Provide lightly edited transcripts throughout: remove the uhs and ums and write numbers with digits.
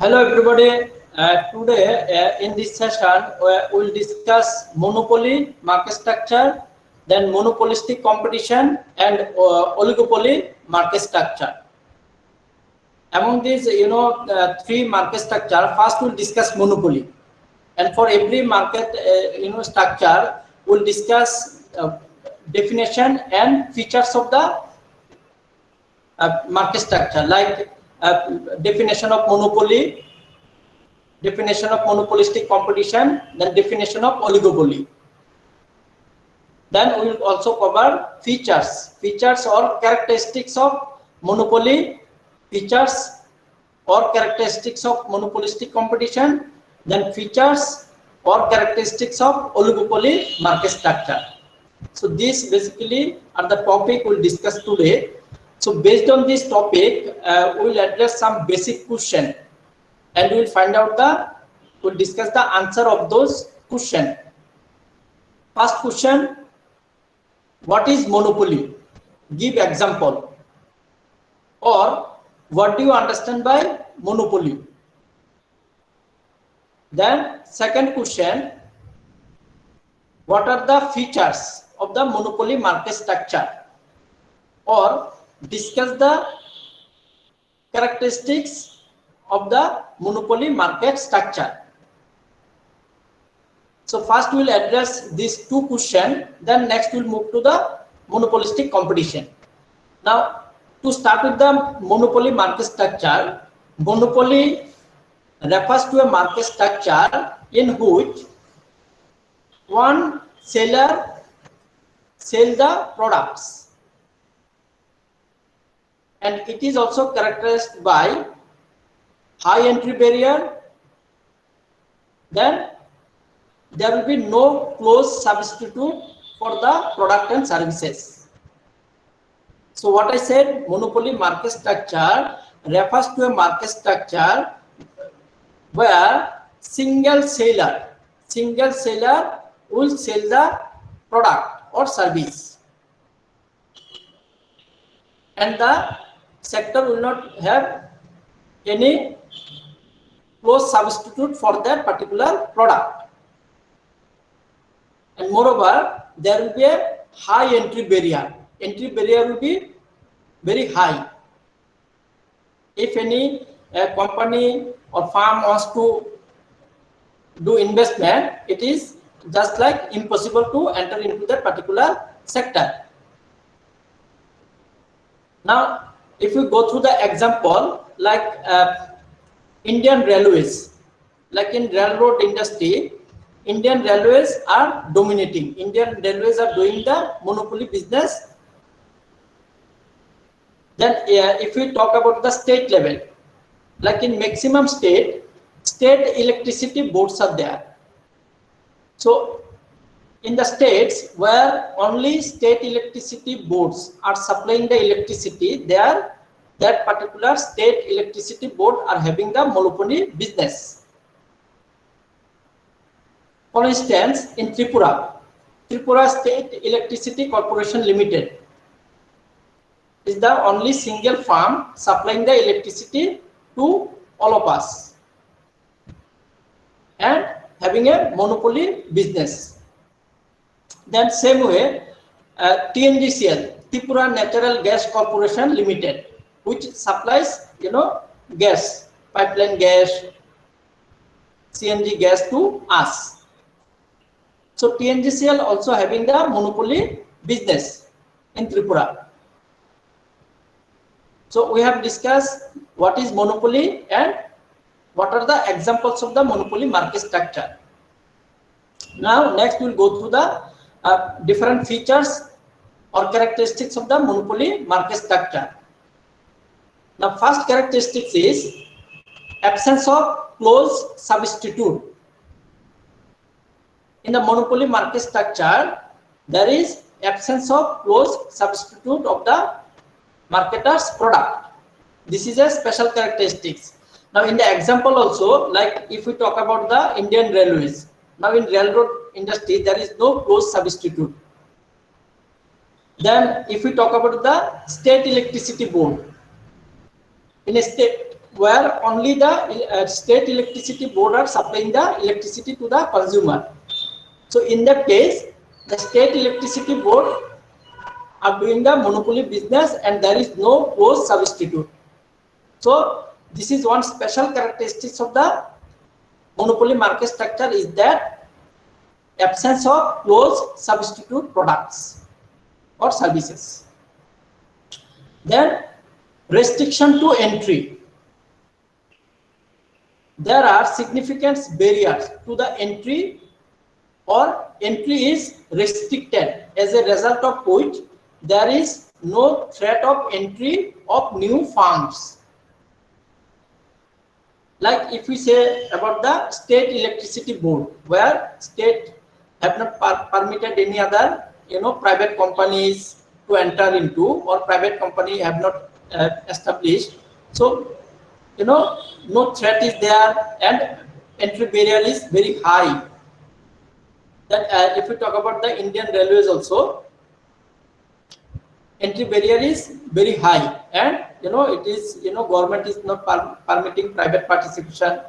Hello everybody. Today in this session we'll discuss monopoly market structure, then monopolistic competition and oligopoly market structure. Among these, three market structure. First, we'll discuss monopoly, and for every market, structure, we'll discuss definition and features of the market structure, like definition of monopoly, definition of monopolistic competition, then definition of oligopoly. Then we will also cover features or characteristics of monopoly, features or characteristics of monopolistic competition, then features or characteristics of oligopoly market structure. So these basically are the topic we'll discuss today. So based on this topic, we will address some basic question, and we will we'll discuss the answer of those questions. First question: what is monopoly? Give example. Or what do you understand by monopoly? Then second question: what are the features of the monopoly market structure? Or discuss the characteristics of the monopoly market structure. So first we will address these two questions, then next we will move to the monopolistic competition. Now, to start with the monopoly market structure, monopoly refers to a market structure in which one seller sells the products, and it is also characterized by high entry barrier. Then there will be no close substitute for the product and services. So what I said, monopoly market structure refers to a market structure where single seller will sell the product or service, and the sector will not have any close substitute for that particular product. And moreover, there will be a high entry barrier. Entry barrier will be very high. If any company or firm wants to do investment, it is just like impossible to enter into that particular sector. Now, if we go through the example, like Indian Railways, like in railroad industry, Indian Railways are dominating. Indian Railways are doing the monopoly business. Then if we talk about the state level, like in maximum state electricity boards are there. So in the states where only state electricity boards are supplying the electricity, there that particular state electricity board are having the monopoly business. For instance, in Tripura State Electricity Corporation Limited is the only single firm supplying the electricity to all of us and having a monopoly business. Then same way, TNGCL, Tripura Natural Gas Corporation Limited, which supplies gas, pipeline gas, CNG gas to us. So TNGCL also having the monopoly business in Tripura. So we have discussed what is monopoly and what are the examples of the monopoly market structure. Now next we will go through the different features or characteristics of the monopoly market structure. Now first characteristics is absence of close substitute. In the monopoly market structure, there is absence of close substitute of the marketer's product. This is a special characteristics. Now in the example also, like if we talk about the Indian Railways, now in railroad industry there is no close substitute. Then if we talk about the state electricity board, in a state where only the state electricity board are supplying the electricity to the consumer. So in that case, the state electricity board are doing the monopoly business and there is no closed substitute. So this is one special characteristics of the monopoly market structure, is that absence of closed substitute products or services. Then restriction to entry. There are significant barriers to the entry, or entry is restricted, as a result of which there is no threat of entry of new firms. Like if we say about the state electricity board, where state have not permitted any other private companies to enter into, or private company have not established. So no threat is there and entry barrier is very high. That if we talk about the Indian Railways also, entry barrier is very high, and it is government is not permitting private participation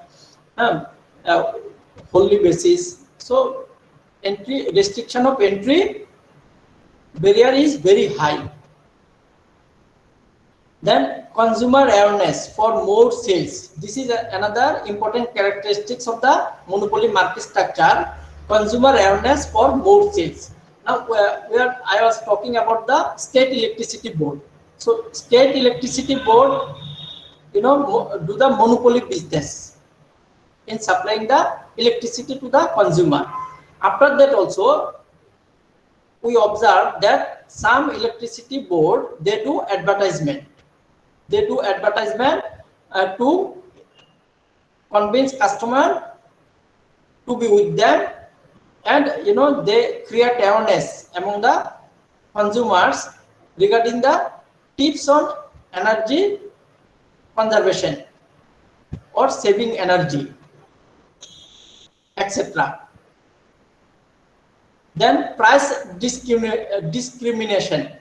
wholly basis. So entry restriction of entry barrier is very high. Then consumer awareness for more sales. This is another important characteristics of the monopoly market structure. Consumer awareness for more sales. Now, where I was talking about the state electricity board. So, state electricity board, do the monopoly business in supplying the electricity to the consumer. After that, also, we observe that some electricity board, they do advertisement. They do advertisement to convince customer to be with them, and they create awareness among the consumers regarding the tips on energy conservation or saving energy, etc. Then price discrimination.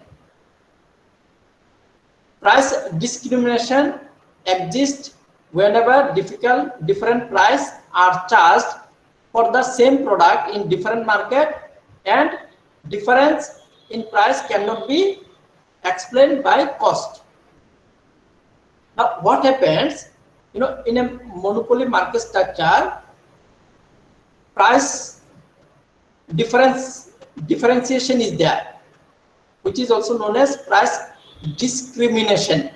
Price discrimination exists whenever different price are charged for the same product in different market, and difference in price cannot be explained by cost. Now what happens, in a monopoly market structure, price differentiation is there, which is also known as price discrimination.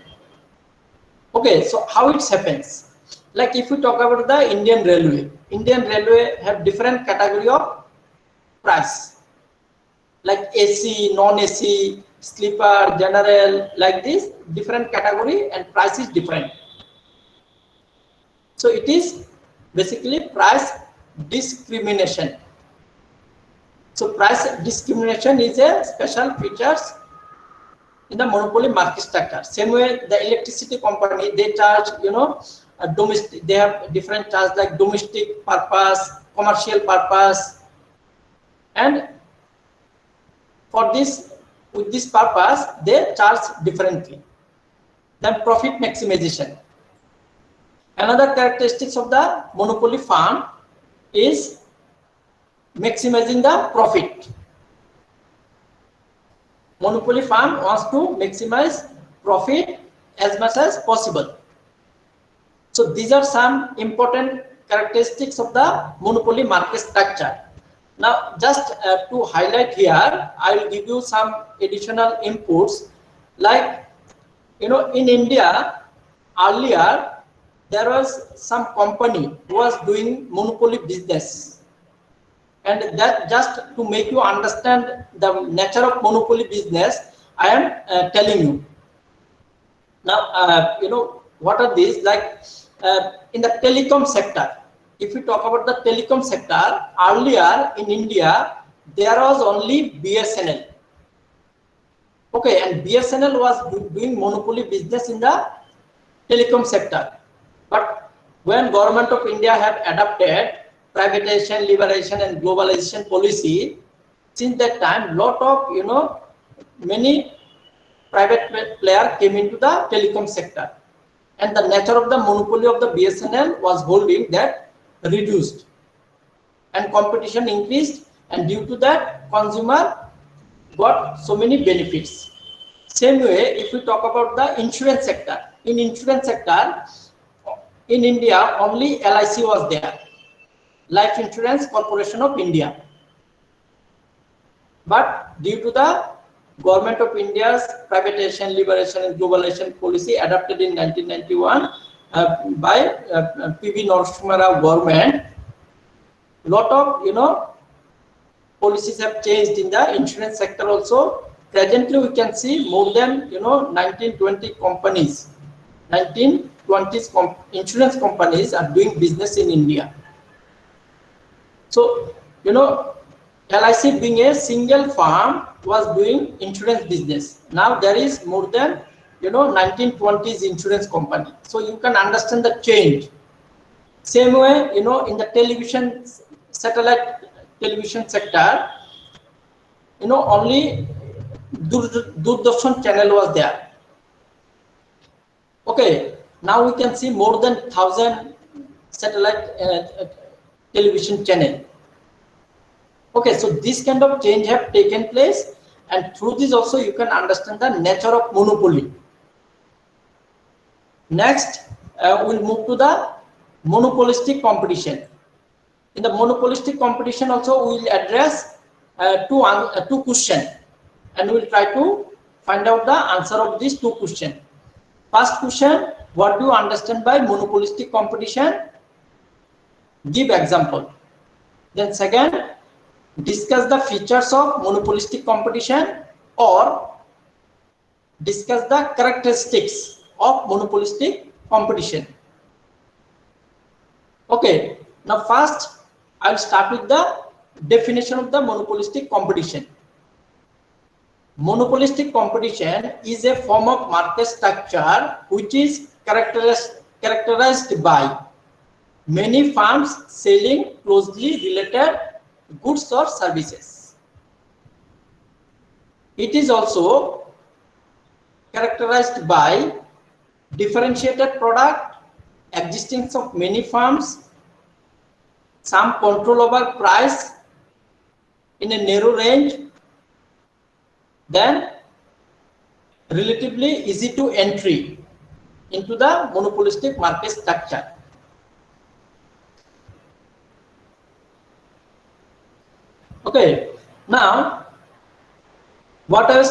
Okay, so how it happens? Like if we talk about the Indian Railway have different category of price, like AC, non-AC, sleeper, general, like this different category, and price is different. So it is basically price discrimination. So price discrimination is a special features in the monopoly market structure. Same way the electricity company, they charge domestic, they have different charge like domestic purpose, commercial purpose, and for this, with this purpose they charge differently. Then profit maximization. Another characteristics of the monopoly firm is maximizing the profit. Monopoly firm wants to maximize profit as much as possible. So these are some important characteristics of the monopoly market structure. Now just to highlight here, I will give you some additional inputs. Like in India earlier there was some company who was doing monopoly business, and that just to make you understand the nature of monopoly business, I am telling you. Now what are these? Like in the telecom sector, if we talk about the telecom sector, earlier in India there was only BSNL. Okay, and BSNL was doing monopoly business in the telecom sector. But when government of India have adopted privatization, liberalization and globalization policy, since that time lot of many private player came into the telecom sector, and the nature of the monopoly of the BSNL was holding that reduced and competition increased, and due to that consumer got so many benefits. Same way, if we talk about the insurance sector, in insurance sector in India only LIC was there, Life Insurance Corporation of India. But due to the Government of India's privatization, liberation and globalization policy adopted in 1991 by P.V. Narasimha Rao government, lot of policies have changed in the insurance sector also. Presently we can see more than 19-20 companies, 19-20 insurance companies are doing business in India. So LIC being a single firm was doing insurance business. Now there is more than 19-20 insurance company. So you can understand the change. Same way, in the television, satellite television sector, only Doordarshan channel was there. Okay, now we can see more than 1,000 satellite television channel. Okay, so this kind of change have taken place, and through this also you can understand the nature of monopoly. Next, we'll move to the monopolistic competition. In the monopolistic competition also we will address two questions, and we'll try to find out the answer of these two questions. First question, what do you understand by monopolistic competition? Give example. Then second, discuss the features of monopolistic competition, or discuss the characteristics of monopolistic competition. Okay, now first I'll start with the definition of the monopolistic competition. Monopolistic competition is a form of market structure which is characterized by many firms selling closely related goods or services. It is also characterized by differentiated product, existence of many firms, some control over price in a narrow range, then relatively easy to entry into the monopolistic market structure. Okay, now what I was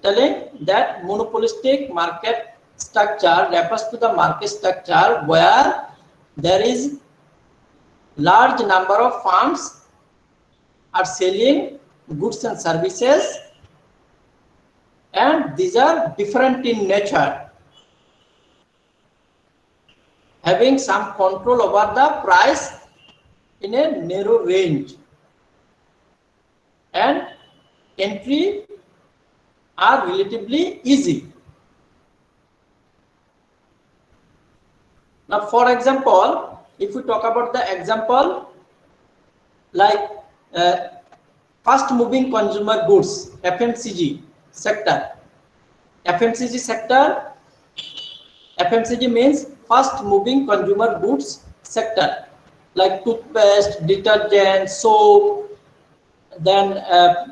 telling that monopolistic market structure refers to the market structure where there is large number of firms are selling goods and services, and these are different in nature, having some control over the price in a narrow range, and entry are relatively easy. Now for example, if we talk about the example like fast moving consumer goods, FMCG sector. FMCG means fast moving consumer goods sector, like toothpaste, detergent, soap, then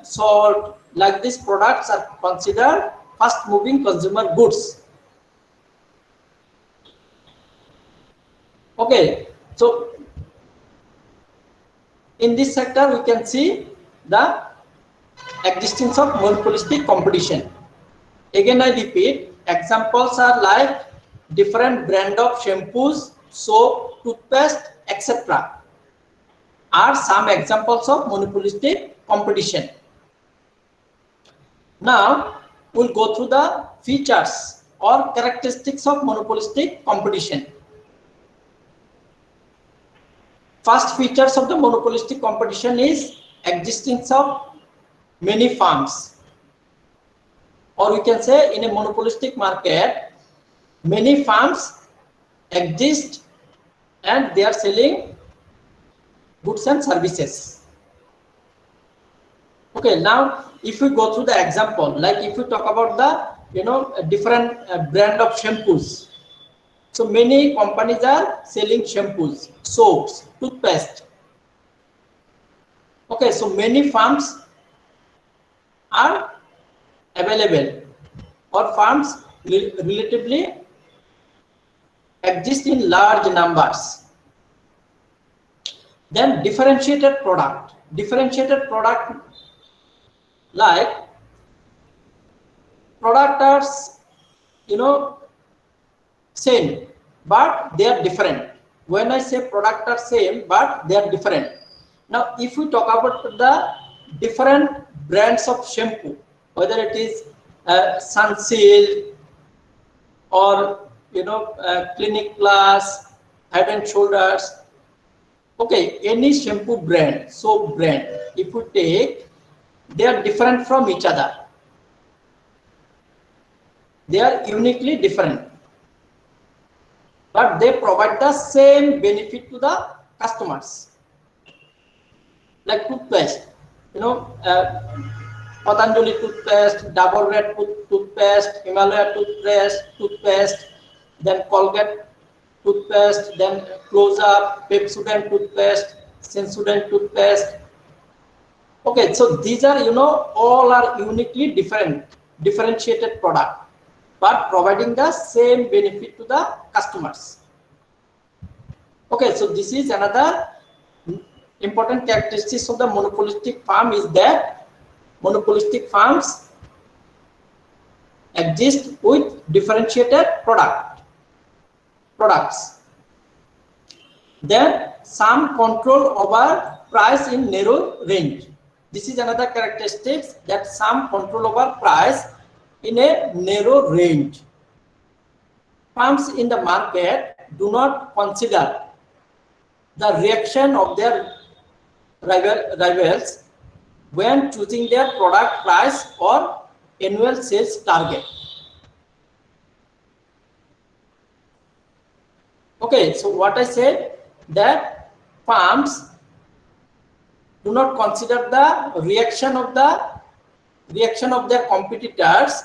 salt, like these products are considered fast moving consumer goods. Okay, so in this sector we can see the existence of monopolistic competition. Again I repeat, examples are like different brand of shampoos, soap, toothpaste, etc. are some examples of monopolistic competition. Now we'll go through the features or characteristics of monopolistic competition. First features of the monopolistic competition is existence of many firms, or we can say in a monopolistic market many firms exist and they are selling goods and services. Okay, now if we go through the example, like if we talk about the a different brand of shampoos. So many companies are selling shampoos, soaps, toothpaste. Okay, so many farms are available, or farms relatively exist in large numbers. Then differentiated product like product are same but they are different. When I say product are same but they are different. Now if we talk about the different brands of shampoo, whether it is Sunsilk or Clinic Plus, Head and Shoulders, okay, any shampoo brand, soap brand, if we take, they are different from each other. They are uniquely different, but they provide the same benefit to the customers. Like toothpaste, Patanjali toothpaste, Dabur Red toothpaste, Himalaya toothpaste, then Colgate toothpaste, then Close Up, Pepsodent toothpaste, Sensodyne toothpaste. Okay, so these are all are uniquely differentiated product, but providing the same benefit to the customers. Okay, so this is another important characteristics of the monopolistic firm, is that monopolistic firms exist with differentiated products. Then some control over price in narrow range. This is another characteristic, that some control over price in a narrow range. Firms in the market do not consider the reaction of their rivals when choosing their product price or annual sales target. Okay, so what I said, that firms do not consider the reaction of their competitors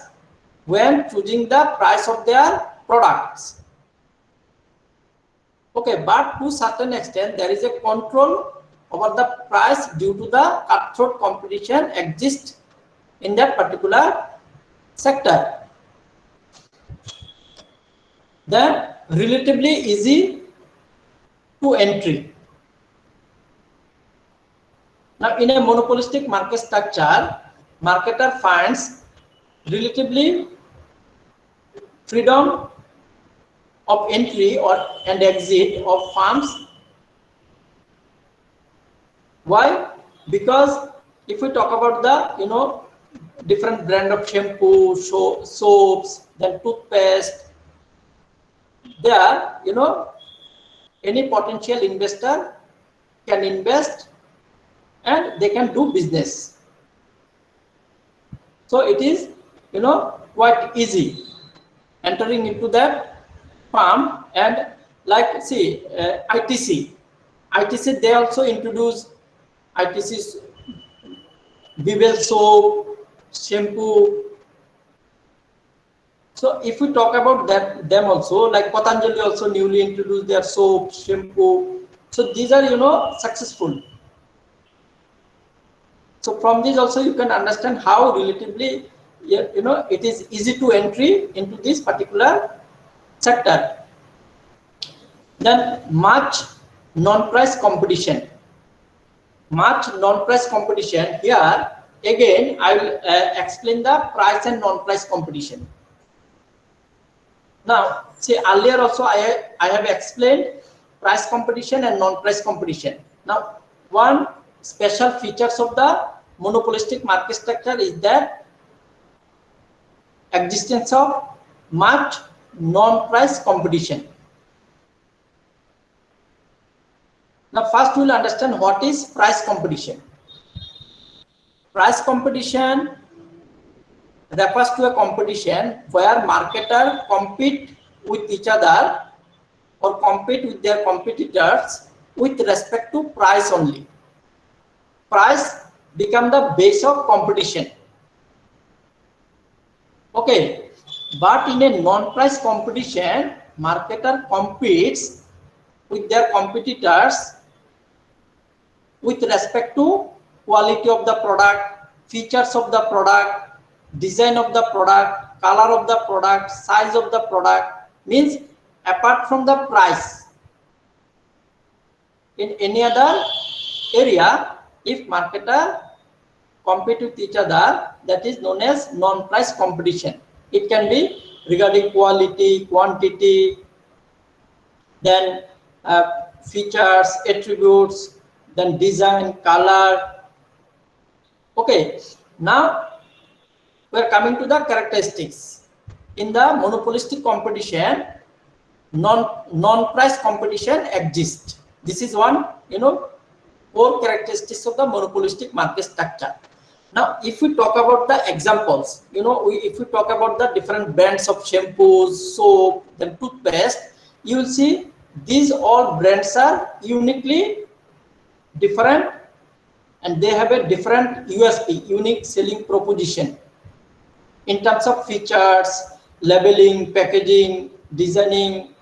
when choosing the price of their products. Okay, but to certain extent there is a control over the price due to the cutthroat competition exists in that particular sector. Then relatively easy to entry. Now in a monopolistic market structure, marketer finds relatively freedom of entry and exit of firms. Why? Because if we talk about the different brand of shampoo, soaps, then toothpaste, there any potential investor can invest and they can do business. So it is quite easy entering into that firm. And like see ITC, they also introduce ITC's Bibel soap, shampoo. So if we talk about them also, like Patanjali also newly introduced their soap, shampoo. So these are successful. So from this also you can understand how relatively it is easy to entry into this particular sector. Then much non-price competition. Here again I will explain the price and non-price competition. Now see, earlier also I have explained price competition and non-price competition. Now one special features of the monopolistic market structure is that existence of much non-price competition. Now first we will understand what is price competition. Price competition refers to a competition where marketers compete with each other or compete with their competitors with respect to price only. Price become the base of competition. Okay, But in a non-price competition, marketer competes with their competitors with respect to quality of the product, features of the product, design of the product, color of the product, size of the product. Means apart from the price, in any other area, if marketer compete with each other, that is known as non-price competition. It can be regarding quality, quantity, then features, attributes, then design, color. Okay, now we are coming to the characteristics. In the monopolistic competition, non-price competition exists. This is one, core characteristics of the monopolistic market structure. Now, if we talk about the examples, if we talk about the different brands of shampoos, soap, then toothpaste, you will see these all brands are uniquely different and they have a different USP, unique selling proposition, in terms of features, labeling, packaging, designing.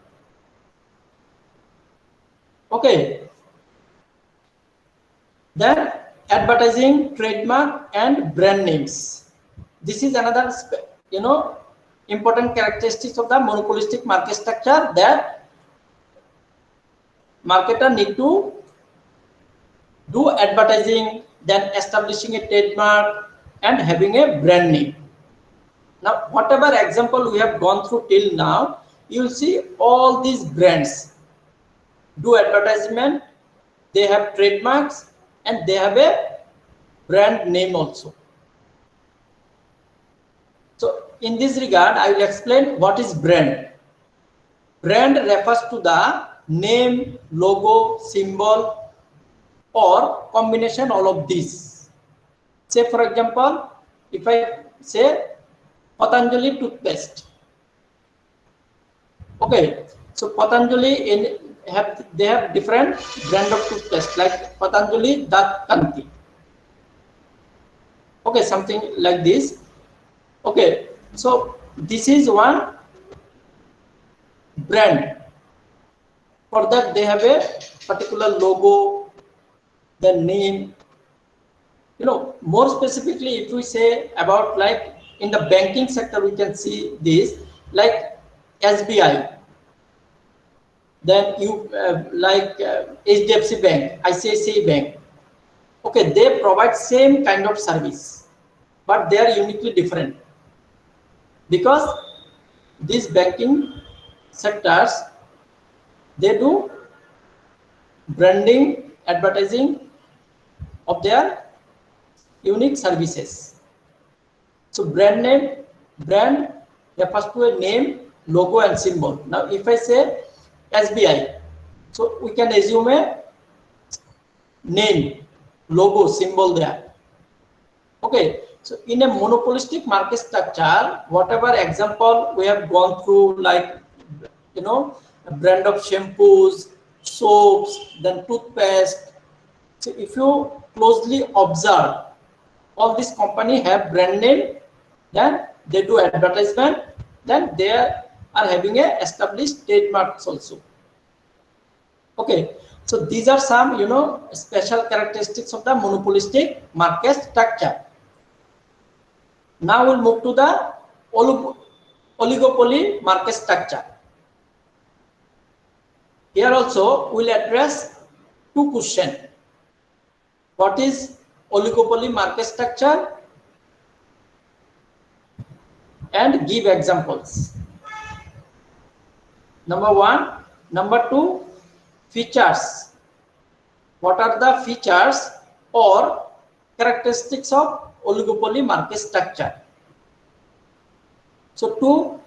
Okay. Then advertising, trademark, and brand names. This is another, important characteristics of the monopolistic market structure, that marketer need to do advertising, then establishing a trademark and having a brand name. Now, whatever example we have gone through till now, you will see all these brands do advertisement, they have trademarks, and they have a brand name also. So in this regard, I will explain what is brand. Brand refers to the name, logo, symbol, or combination all of these. Say for example, if I say Patanjali toothpaste. Okay, so Patanjali they have different brand of toothpaste, like Patanjali Dat Kanti. Okay, something like this. Okay, so this is one brand. For that they have a particular logo, the name. More specifically, if we say about, like in the banking sector, we can see this, like SBI. Then you like HDFC Bank, ICICI Bank. Okay, they provide same kind of service, but they are uniquely different, because these banking sectors, they do branding, advertising of their unique services. So brand refers to a name, logo, and symbol. Now, if I say SBI, so we can assume a name, logo, symbol there. Okay, so in a monopolistic market structure, whatever example we have gone through, like a brand of shampoos, soaps, then toothpaste. So if you closely observe, all these companies have brand name, then they do advertisement, then they are having a established trademarks also. Okay, so these are some special characteristics of the monopolistic market structure. Now we'll move to the oligopoly market structure. Here also we'll address two questions. What is oligopoly market structure, and give examples. Number one. Number two, features. What are the features or characteristics of oligopoly market structure? So to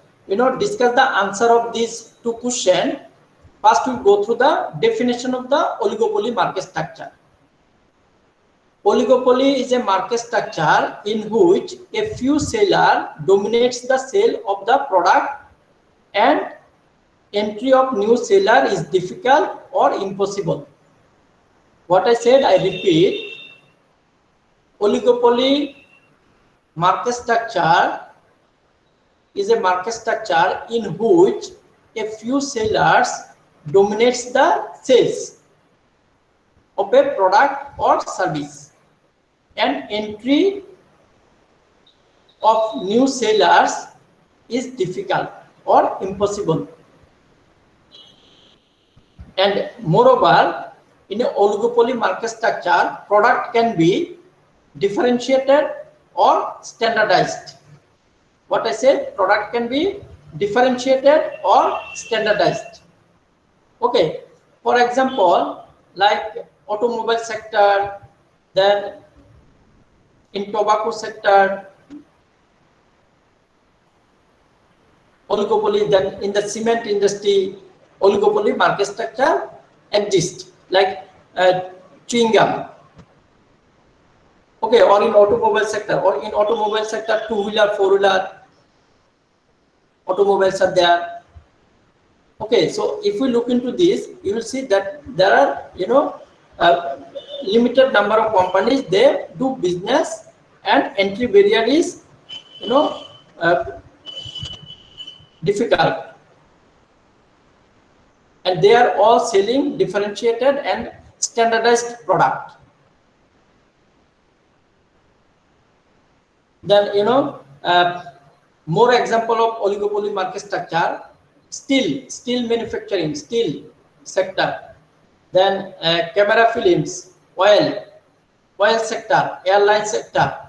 discuss the answer of these two questions, first we'll go through the definition of the oligopoly market structure. Oligopoly is a market structure in which a few sellers dominates the sale of the product, and entry of new seller is difficult or impossible. What I said, I repeat. Oligopoly market structure is a market structure in which a few sellers dominates the sales of a product or service, and entry of new sellers is difficult or impossible. And moreover, in an oligopoly market structure, product can be differentiated or standardized. What I said, product can be differentiated or standardized. Okay, for example, like automobile sector, then in tobacco sector, oligopoly, then in the cement industry, oligopoly market structure exists, like chewing gum. Okay, or in automobile sector, two-wheeler, four-wheeler automobiles are there. Okay, so if we look into this, you will see that there are, limited number of companies, they do business, and entry barrier is, difficult, and they are all selling differentiated and standardized product. Then more example of oligopoly market structure: steel manufacturing, steel sector, then camera films, oil sector, airline sector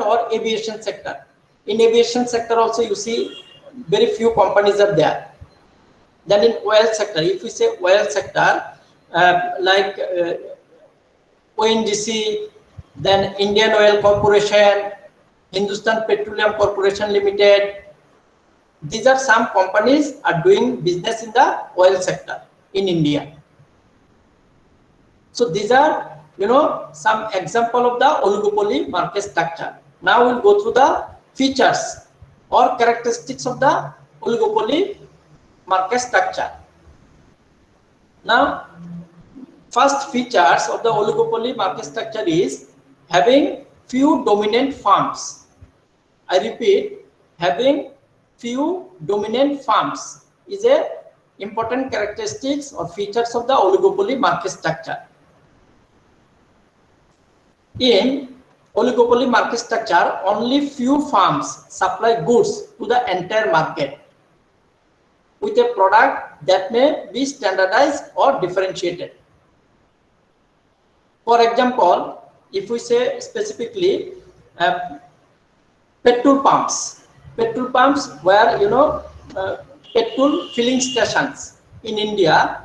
or aviation sector. In aviation sector also you see very few companies are there. Then in oil sector, if we say oil sector, like ONGC, then Indian Oil Corporation, Hindustan Petroleum Corporation Limited, these are some companies are doing business in the oil sector in India. So these are some example of the oligopoly market structure. Now we'll go through the features or characteristics of the oligopoly market structure. Now, first features of the oligopoly market structure is having few dominant firms. I repeat, having few dominant firms is a important characteristics or features of the oligopoly market structure. In oligopoly market structure, only few firms supply goods to the entire market with a product that may be standardized or differentiated. For example, if we say specifically petrol pumps where petrol filling stations in India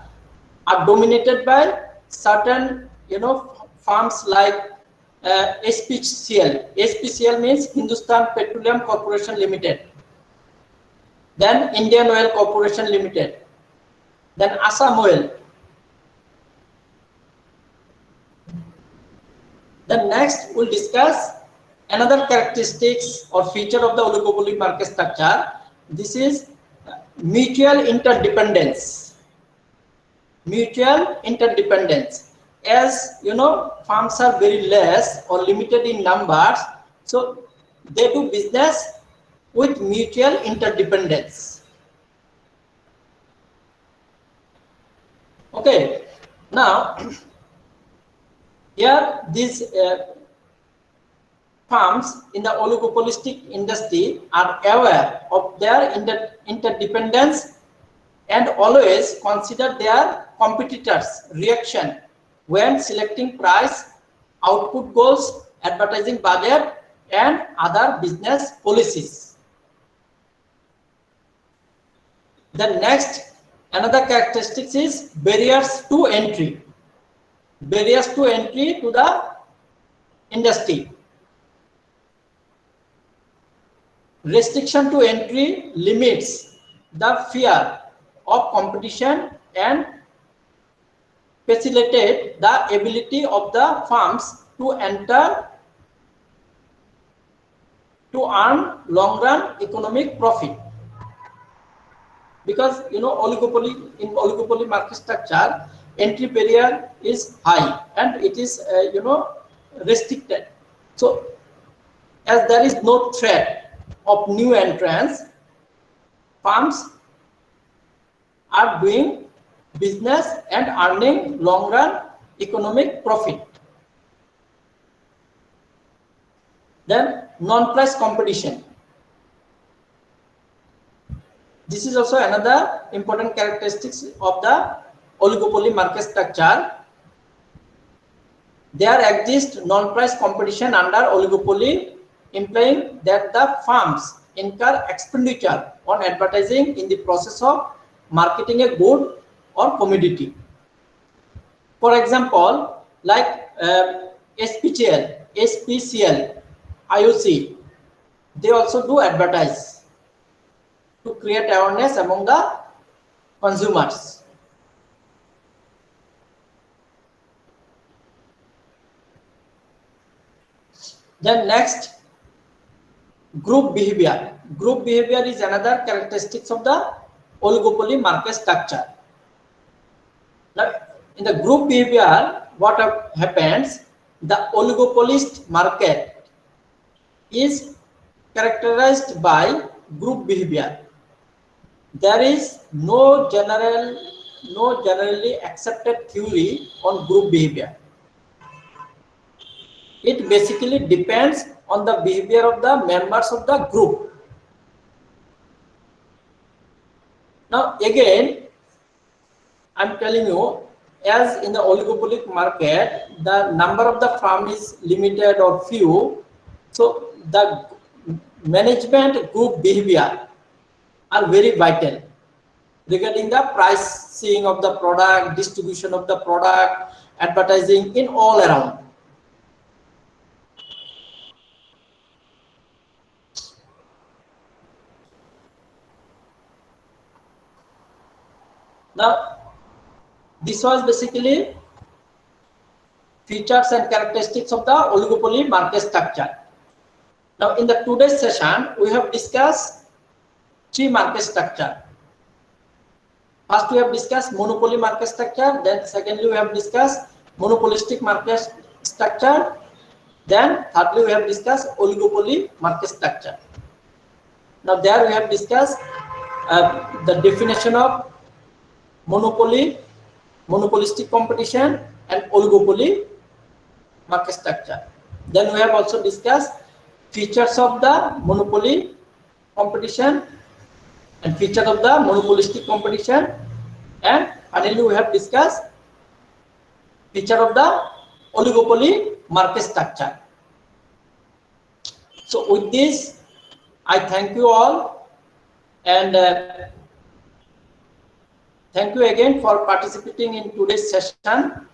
are dominated by certain firms like SPCL. SPCL means Hindustan Petroleum Corporation Limited. Then Indian Oil Corporation Limited. Then Assam Oil. Then next we'll discuss another characteristics or feature of the oligopoly market structure. This is mutual interdependence. Mutual interdependence. As firms are very less or limited in numbers, so they do business with mutual interdependence. Okay, now here these firms in the oligopolistic industry are aware of their interdependence and always consider their competitors' reaction when selecting price, output goals, advertising budget, and other business policies. The next, another characteristic is barriers to entry. Barriers to entry to the industry. Restriction to entry limits the fear of competition and facilitate the ability of the firms to enter to earn long-run economic profit. Because oligopoly market structure, entry barrier is high and it is restricted. So as there is no threat of new entrants, firms are doing business and earning long run economic profit. Then non-price competition. This is also another important characteristics of the oligopoly market structure. There exists non-price competition under oligopoly, implying that the firms incur expenditure on advertising in the process of marketing a good or commodity. For example, like SPCL, IOC, they also do advertise to create awareness among the consumers. Then next, group behavior. Group behavior is another characteristics of the oligopoly market structure. Now, in the group behavior, what happens? The oligopolist market is characterized by group behavior. There is no generally accepted theory on group behavior. It basically depends on the behavior of the members of the group. Now again, I'm telling you, as in the oligopoly market, the number of the firm is limited or few, so the management group behavior are very vital regarding the pricing of the product, distribution of the product, advertising in all around. Now, this was basically features and characteristics of the oligopoly market structure. Now, in the today's session, we have discussed three market structure. First, we have discussed monopoly market structure. Then, secondly, we have discussed monopolistic market structure. Then, thirdly, we have discussed oligopoly market structure. Now, there we have discussed the definition of monopoly, monopolistic competition, and oligopoly market structure. Then we have also discussed features of the monopoly competition and features of the monopolistic competition, and finally we have discussed feature of the oligopoly market structure. So with this, I thank you all, and thank you again for participating in today's session.